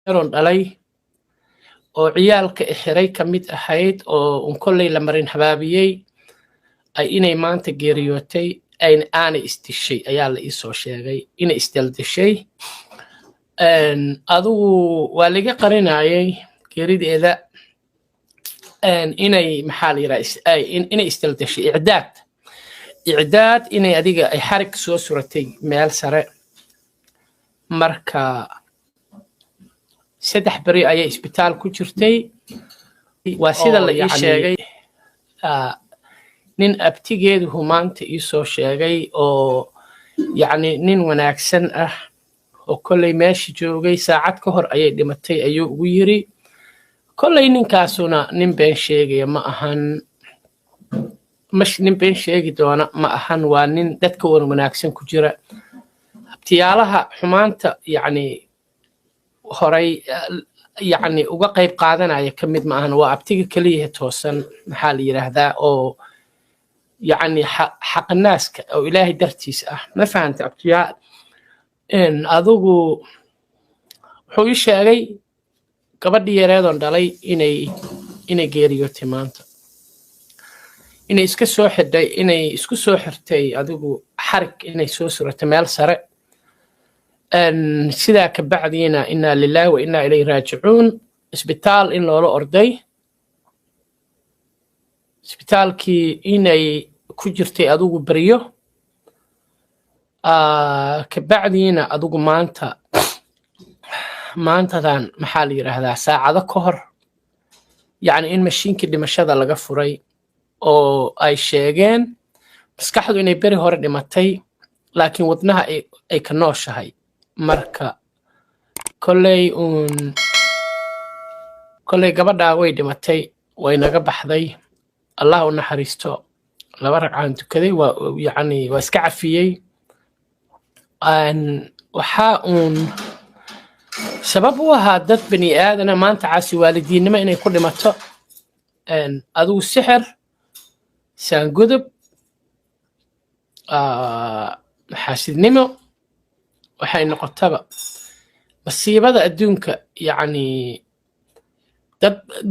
yaroon dhalay oo ciyaalka xiray ka mid ahayd oo kolley la marin habaabiyey ay inay maanta geeriyootay aanay isdishay ayaa la ii soo sheegay inay isdaldishay adigu waa laga qarinayay geerideeda inay maxaa la yidhaha inay isdaldishay icdaad inay adiga ay xarig soo suratay meel sare marka 3 beri ayay isbitaal ku jirtay waa sida la ii sheegay nin abtigeedu maanta ii soo sheegay oo yacni nin wanaagsan ah oo kolley meesha joogay saacad ka hor ayay dhimatay ayuu ugu yiri kolley ninkaasuna nin been sheegaya ma ahan nin been sheegi doona ma ahan waa nin dadka wanaagsan ku jira abtiyaalaha xumaanta yacni horay yacni uga qayb qaadanaya ka mid ma ahan waa abtiga keliya toosan maxaa la yidhaahdaa oo yacni xaqnaaska oo ilaahay dartiis ah ma fahanta abtiyaa adigu wuxuu ii sheegay gabadhii yareedoon dhalay inay geeriyootay maanta inay isku soo xirtay adigu xarig inay soo suratay meel sare sidaa ka bacdiina inaa lillahi wa inaa ilayhi raajicuun isbitaal in loola orday isbitaalkii inay ku jirtay adigu beryo ka bacdiina adigu maantadan maxaa la yidhaahdaa saacado ka hor yacni in mashiinkii dhimashada laga furay oo ay sheegeen maskaxdu inay beri hore dhimatay laakiin wadnaha ay ka nooshahay marka kolley gabadhaa way dhimatay way naga baxday allah u naxariisto 2 ragcaan tukaday yacni waa iska cafiyey waxaa sabab u ahaa dad bani aadana maanta caasi waalidiinnimo inay ku dhimato adigu sixir saangudub xaasidnimo waxay noqotaba masiibada adduunka yacni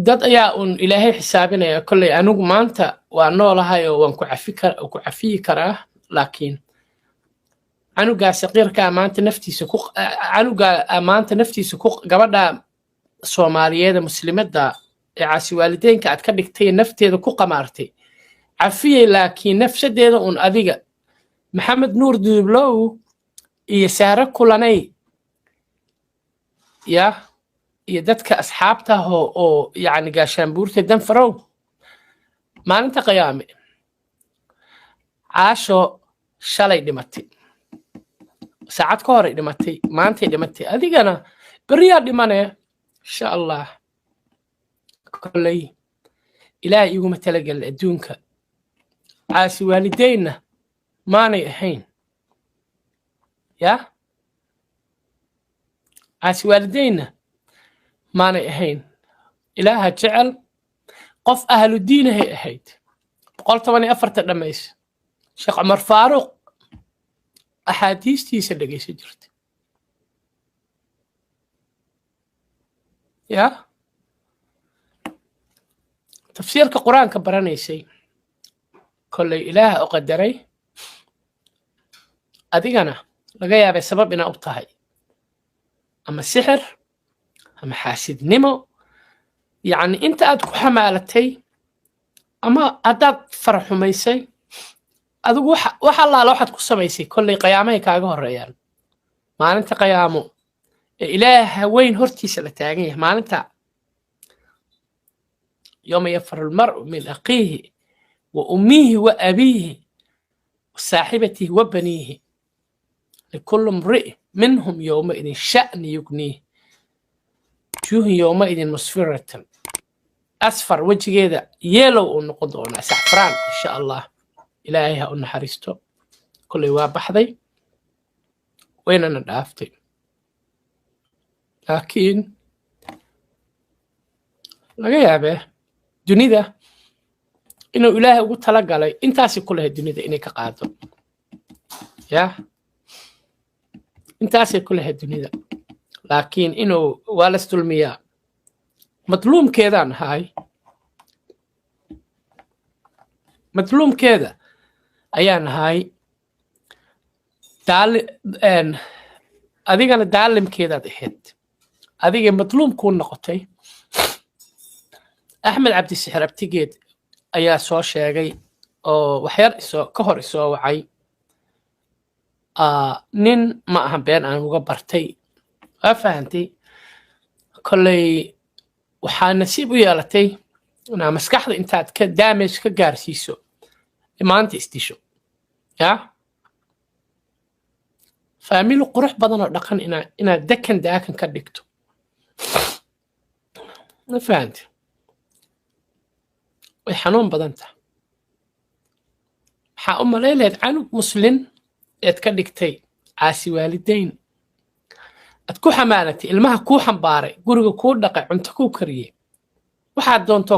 dad ayaa ilaahay xisaabinaya kolley anigu maanta waa noolahay oo waan ku cafiyi karaa laakiin canugaa saqiirkaa maanta naftiisa ku gabadha soomaaliyeed muslimadda ee caasi waalideynka aad ka dhigtay nafteeda ku qamaartay cafiyey laakiin nafsadeeda adiga maxamed nuur duublow iyo saare kulanay iyo dadka asxaabta oo yacni gaashaanbuurta danfarow maalinta qiyaame caasho shalay dhimatay saacad ka hor ay dhimatay maantay dhimatay adigana beriyaa dhimane insha allah kolley ilaahay iguma talagelin adduunka caasi waalideynna maanay ahayn caasi waalideynna maanay ahayn ilaaha jecel qof ahludiinahay ahayd 114 dhammaysa sheekh cumar faaruq axaadiistiisa dhegaysan jirta tafsiirka qur-aanka baranaysay kolley ilaaha u qadaray adigana laga yaabay sabab inaa u tahay ama sixir ama xaasidnimo yacni inta aad ku xamaalatay ama haddaad faraxumaysay adigu wax allaala waxaad ku samaysay kolley qiyaamahay kaaga horeeyaan maalinta qiyaamo ee ilaaha weyn hortiisa la taagan yahay maalinta yawma yafiru almar'u min akhiihi wa ummihi wa abiihi wa saaxibatihi wa baniihi likulli imri'in minhum yawmaidin sha'ni yugniih wujuuhun yawmaidin musfiratan asfar wejigeeda yeelow uu noqon doonaa sacfraan insha allah ilaahay ha u naxariisto kolley waa baxday waynana dhaaftay laakiin laga yaabee dunida inuu ilaahay ugu talagalay intaasi ku lahayd dunida inay ka qaado intaasay ku lahayd dunida laakiin inuu waa la isdulmiyaa madluumkeedaan ahay madluumkeeda ayaan ahay adigana daalimkeedaad ahayd adigay madluumkuu noqotay axmed cabdisixir abtigeed ayaa soo sheegay oo waxyar ka hor isoo wacay nin ma aha been aan uga bartay waa fahantay kolley waxaa nasiib u yeelatay inaa maskaxda intaad ka damage ka gaarsiiso maanta isdisho yaa faamili qurux badan oo dhaqan inaad dakan daakan ka dhigto ma fahantay way xanuun badan tahay maxaa u malayn lahayd canug muslin eed ka dhigtay caasi waalidayn aad ku xamaalatay ilmaha kuu xambaaray guriga kuu dhaqay cunto kuu kariyey waxaad doontoo